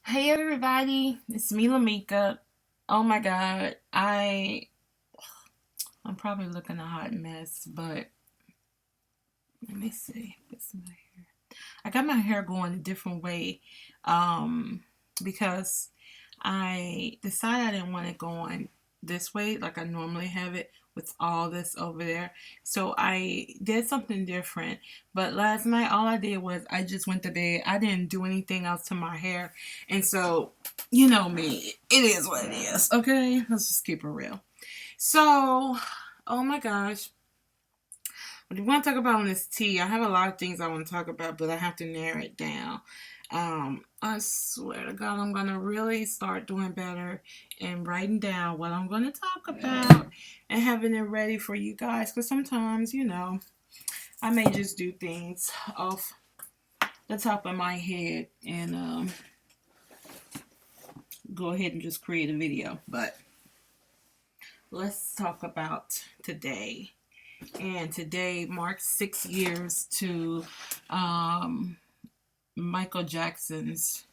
Hey everybody, it's me Lamika. Oh my god, I'm probably looking a hot mess, but let me see. I got my hair going a different way, um, because I decided I didn't want it going this way like I normally have it with all this over there. So I did something different. But last night, all I did was I just went to bed. I didn't do anything else to my hair. And so, you know me, it is what it is. Okay, let's just keep it real. So, oh my gosh. What do you want to talk about on this tea? I have a lot of things I want to talk about, but I have to narrow it down. I swear to God, I'm gonna really start doing better and writing down what I'm gonna talk about and having it ready for you guys. Because sometimes, I may just do things off the top of my head and go ahead and just create a video. But let's talk about today. And today marks 6 years to um, Michael Jackson's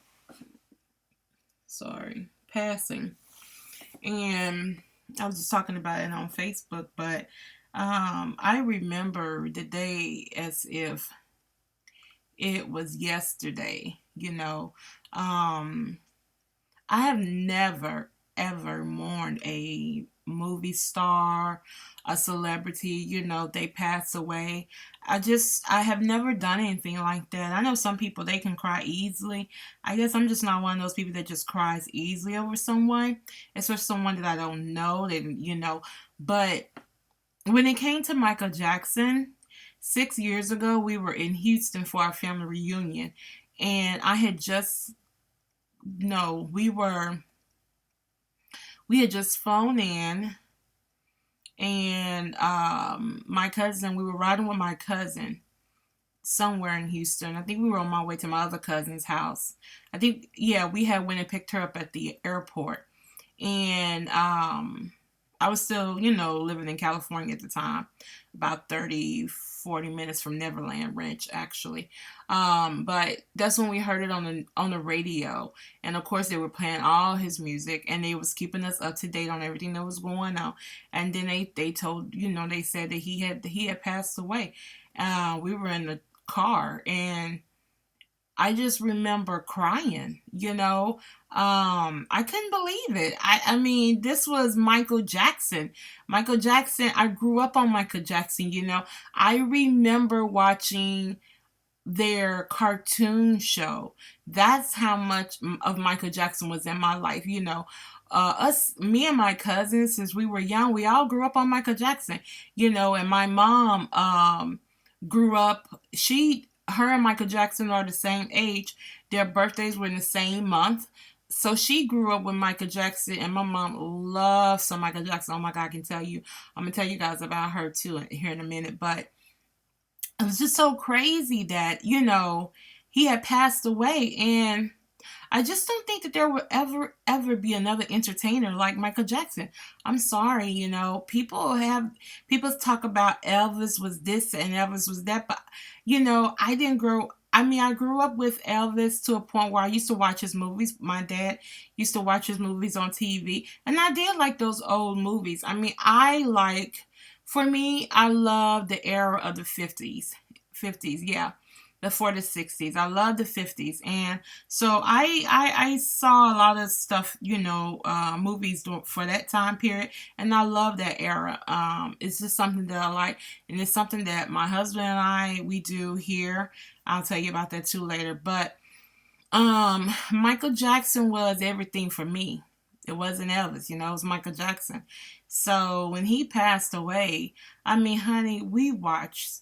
passing. And I was just talking about it on Facebook, but I remember the day as if it was yesterday. I have never ever mourned a movie star, a celebrity. They pass away. I have never done anything like that. I know some people they can cry easily. I guess I'm just not one of those people that just cries easily over someone, especially someone that I don't know. But when it came to Michael Jackson, 6 years ago we were in Houston for our family reunion, and I had just no, we had just flown in, and my cousin, we were riding with my cousin somewhere in Houston. I think we were on my way to my other cousin's house. I think, yeah, we had went and picked her up at the airport. And I was still, living in California at the time, about 30-40 minutes from Neverland Ranch, actually. But that's when we heard it on the radio, and of course they were playing all his music, and they was keeping us up to date on everything that was going on. And then they told, they said that he had passed away. We were in the car, and I just remember crying, I couldn't believe it. I mean, this was Michael Jackson. Michael Jackson, I grew up on Michael Jackson. I remember watching their cartoon show. That's how much of Michael Jackson was in my life, me and my cousins, since we were young, we all grew up on Michael Jackson, and my mom grew up, her and Michael Jackson are the same age. Their birthdays were in the same month. So she grew up with Michael Jackson, and my mom loves some Michael Jackson. Oh my God, I can tell you. I'm going to tell you guys about her too here in a minute. But it was just so crazy that, he had passed away. And I just don't think that there will ever be another entertainer like Michael Jackson. I'm sorry, people talk about Elvis was this and Elvis was that, but I didn't grow. I mean, I grew up with Elvis to a point where I used to watch his movies. My dad used to watch his movies on TV, and I did like those old movies. I mean, for me, I love the era of the 50s. 50s, yeah, before the 60s. I love the 50s. And so I saw a lot of stuff, movies for that time period, and I love that era. It's just something that I like, and it's something that my husband and we do here. I'll tell you about that too later. But Michael Jackson was everything for me. It wasn't Elvis, it was Michael Jackson. So when he passed away, I mean, honey, we watched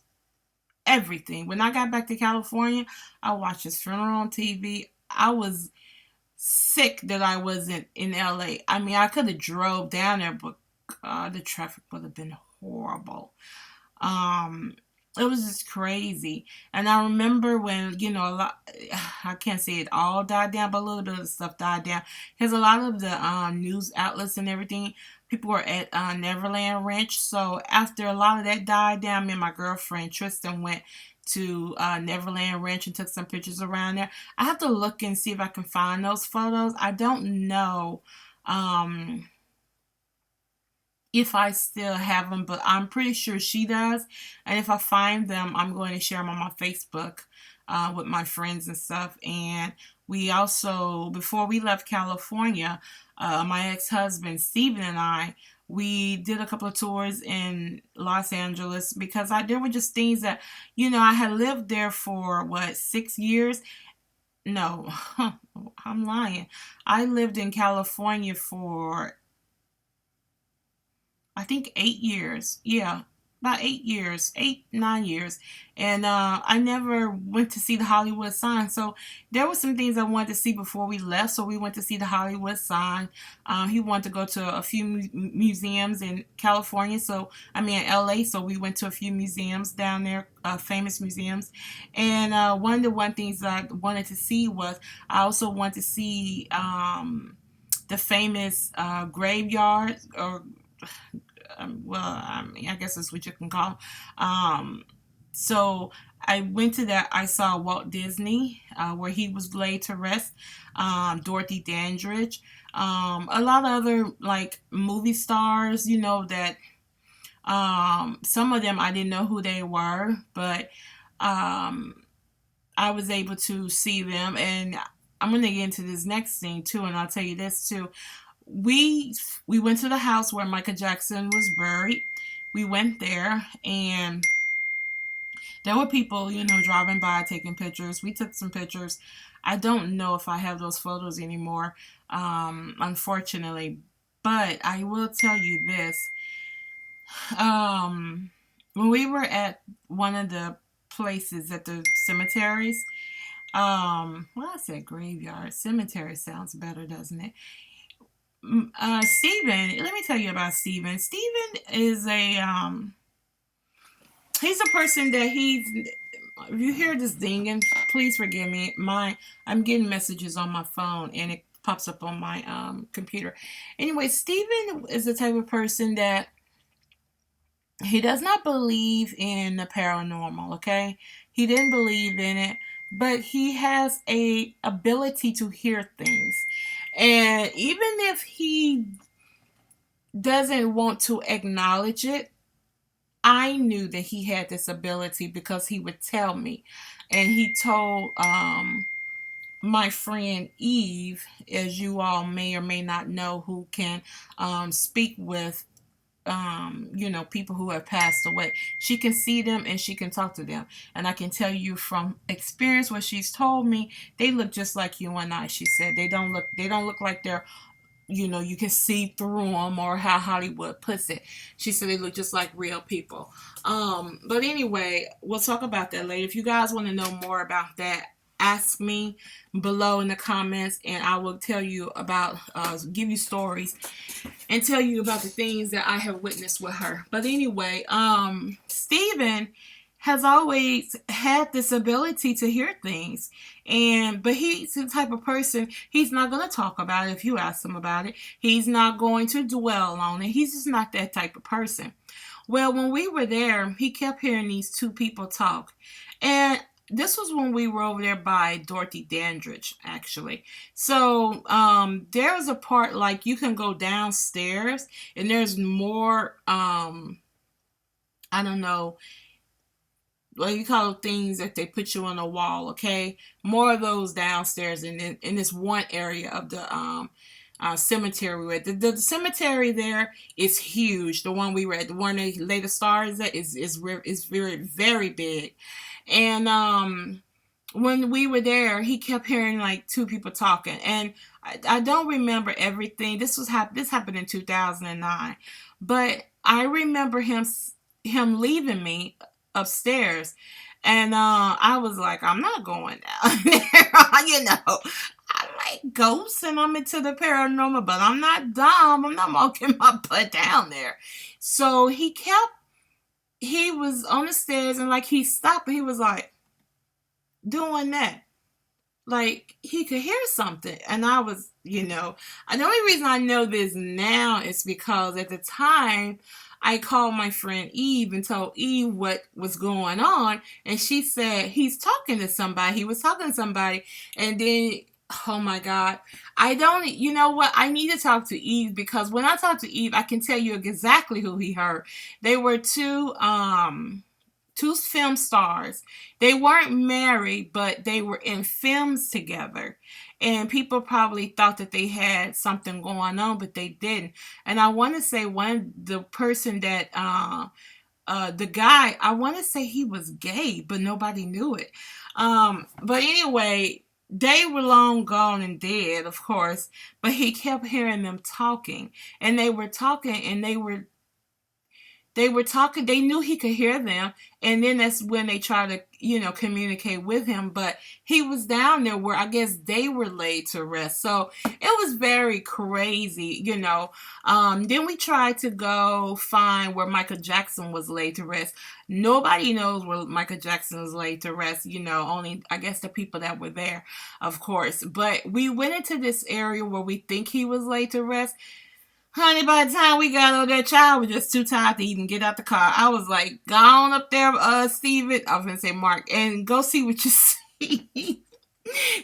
everything. When I got back to California, I watched his funeral on TV. I was sick that I wasn't in LA. I mean, I could have drove down there, but God, the traffic would have been horrible. Um, it was just crazy. And I remember when, a lot, I can't say it all died down, but a little bit of the stuff died down. Because a lot of the news outlets and everything, people were at Neverland Ranch. So after a lot of that died down, me and my girlfriend Tristan went to Neverland Ranch and took some pictures around there. I have to look and see if I can find those photos. I don't know um, if I still have them, but I'm pretty sure she does. And if I find them, I'm going to share them on my Facebook with my friends and stuff. And we also, before we left California, my ex-husband Steven and I, we did a couple of tours in Los Angeles because there were just things that, I had lived there for what, 6 years? No, I'm lying. I lived in California for I think 8 years. Yeah, about 8 years, 8, 9 years. And I never went to see the Hollywood sign. So there were some things I wanted to see before we left. So we went to see the Hollywood sign. He wanted to go to a few museums in California. So, I mean, LA. So we went to a few museums down there, famous museums. And one of the things that I wanted to see was I also wanted to see the famous graveyard or well, I mean, I guess that's what you can call. So I went to that. I saw Walt Disney, where he was laid to rest. Dorothy Dandridge, a lot of other like movie stars. That some of them I didn't know who they were, but um, I was able to see them, and I'm gonna get into this next thing too, and I'll tell you this too. We went to the house where Michael Jackson was buried. We went there, and there were people, driving by taking pictures. We took some pictures. I don't know if I have those photos anymore, unfortunately. But I will tell you this. Um, when we were at one of the places at the cemeteries, well, I said graveyard. Cemetery sounds better, doesn't it? Steven, let me tell you about Steven. Steven is he's a person that if you hear this dinging, please forgive me. I'm getting messages on my phone and it pops up on my computer. Anyway, Steven is the type of person that he does not believe in the paranormal, okay? He didn't believe in it, but he has a ability to hear things. And even if he doesn't want to acknowledge it, I knew that he had this ability because he would tell me. And he told my friend Eve, as you all may or may not know, who can speak with people who have passed away. She can see them and she can talk to them. And I can tell you from experience what she's told me, they look just like you and I. She said they don't look like they're you can see through them, or how Hollywood puts it. She said they look just like real people. But anyway, we'll talk about that later. If you guys want to know more about that, ask me below in the comments, and I will tell you about, give you stories, and tell you about the things that I have witnessed with her. But anyway, Steven has always had this ability to hear things. But he's the type of person, he's not going to talk about it if you ask him about it. He's not going to dwell on it. He's just not that type of person. Well, when we were there, he kept hearing these two people talk. And this was when we were over there by Dorothy Dandridge, actually. So there was a part like you can go downstairs and there's more, I don't know, what you call things that they put you on a wall, okay? More of those downstairs in this one area of the cemetery. The cemetery there is huge. The one we were at, the one they lay the stars at, is very, very big. And when we were there, he kept hearing like two people talking, and I don't remember everything. This happened in 2009, but I remember him leaving me upstairs, and I was like, I'm not going down there. I like ghosts and I'm into the paranormal, but I'm not dumb. I'm not walking my butt down there. So he was on the stairs, and like he stopped and he was like doing that. Like he could hear something. And I was, and the only reason I know this now is because at the time I called my friend Eve and told Eve what was going on, and she said he's talking to somebody. He was talking to somebody, and then oh my God, I don't. You know what? I need to talk to Eve because when I talk to Eve, I can tell you exactly who he heard. They were two film stars. They weren't married, but they were in films together. And people probably thought that they had something going on, but they didn't. And I want to say the person that the guy, I want to say he was gay, but nobody knew it. But anyway, they were long gone and dead, of course. But he kept hearing them talking, and they were talking, and they were talking. They knew he could hear them, and then that's when they tried to, communicate with him. But he was down there where I guess they were laid to rest. So it was very crazy. Then we tried to go find where Michael Jackson was laid to rest. Nobody knows where Michael Jackson was laid to rest. Only I guess the people that were there, of course. But we went into this area where we think he was laid to rest. Honey, by the time we got on that child was just too tired to even get out the car. I was like, go on up there, Steven. I was going to say Mark, and go see what you see.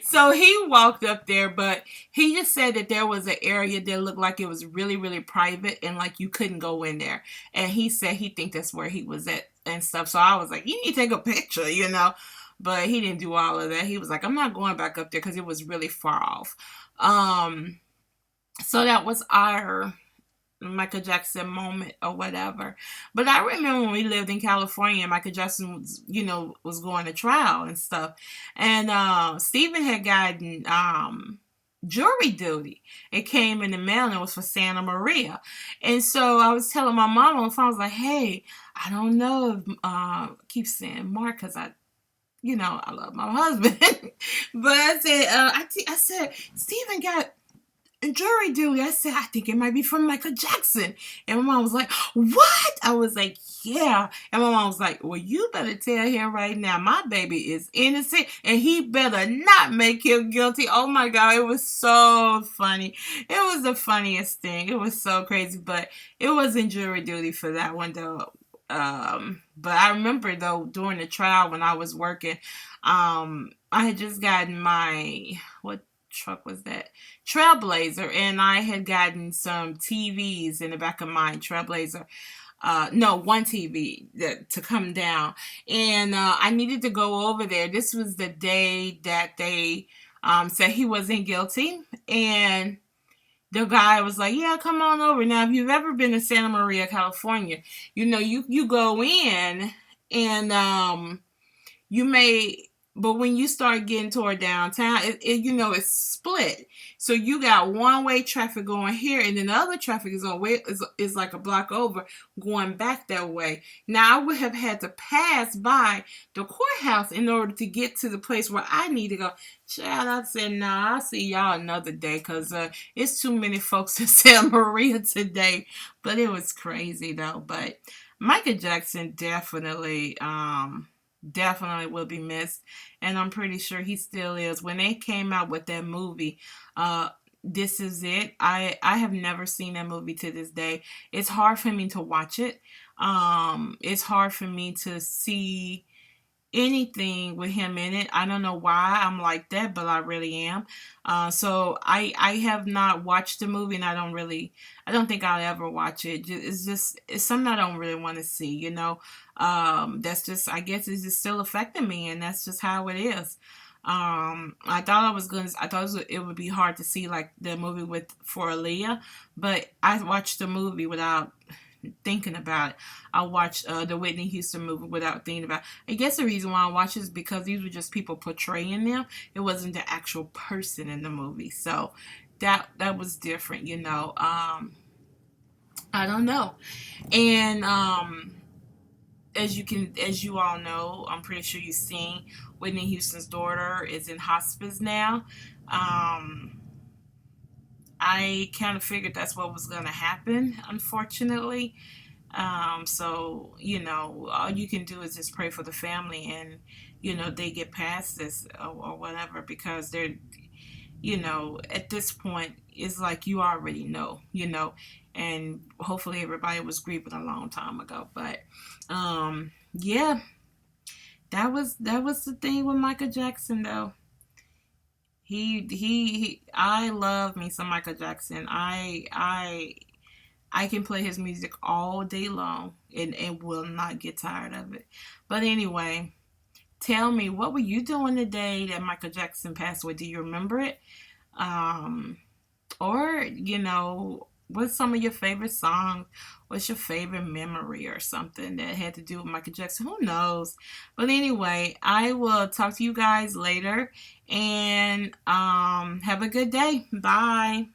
So he walked up there, but he just said that there was an area that looked like it was really, really private and like you couldn't go in there. And he said he think that's where he was at and stuff. So I was like, you need to take a picture. But he didn't do all of that. He was like, I'm not going back up there because it was really far off. So that was our Michael Jackson moment or whatever. But I remember when we lived in California, Michael Jackson was going to trial and stuff. And Stephen had gotten jury duty. It came in the mail and it was for Santa Maria. And so I was telling my mom on the phone, I was like, hey, I don't know if I keep saying Mark because I love my husband. But I said, Stephen got jury duty. I said, I think it might be from Michael Jackson. And my mom was like, what? I was like, yeah. And my mom was like, well, you better tell him right now, my baby is innocent and he better not make him guilty. Oh my God, it was so funny. It was the funniest thing. It was so crazy, but it wasn't jury duty for that one though. But I remember though, during the trial when I was working, I had just gotten my, what truck was that? Trailblazer, and I had gotten some TVs in the back of my Trailblazer. No, one TV to come down, and I needed to go over there. This was the day that they said he wasn't guilty, and the guy was like, yeah, come on over. Now, if you've ever been to Santa Maria, California, you go in and you may, but when you start getting toward downtown, it's split. So you got one-way traffic going here, and then the other traffic is like a block over going back that way. Now, I would have had to pass by the courthouse in order to get to the place where I need to go. Child, I said, nah, I'll see y'all another day because it's too many folks in Santa Maria today. But it was crazy, though. But Michael Jackson definitely will be missed, and I'm pretty sure he still is. When they came out with that movie, This Is It, I have never seen that movie to this day. It's hard for me to watch it. It's hard for me to see anything with him in it. I don't know why I'm like that, but I really am. So I have not watched the movie, and I don't think I'll ever watch it. It's something I don't really want to see. That's just, I guess it's just still affecting me, and that's just how it is. I thought it would be hard to see like the movie for Aaliyah, but I watched the movie without thinking about it. I watched the Whitney Houston movie without thinking about it. I guess the reason why I watched it is because these were just people portraying them. It wasn't the actual person in the movie. So that was different, I don't know. And as you all know, I'm pretty sure you've seen, Whitney Houston's daughter is in hospice now. I kind of figured that's what was going to happen, unfortunately. So, all you can do is just pray for the family and, they get past this or whatever, because they're, at this point, it's like you already know, you know, and hopefully everybody was grieving a long time ago. But yeah, that was the thing with Michael Jackson though. He I love me some Michael Jackson. I can play his music all day long and will not get tired of it. But anyway, tell me, what were you doing the day that Michael Jackson passed away? Do you remember it? Um, or, what's some of your favorite songs? What's your favorite memory or something that had to do with Michael Jackson? Who knows? But anyway, I will talk to you guys later and have a good day. Bye.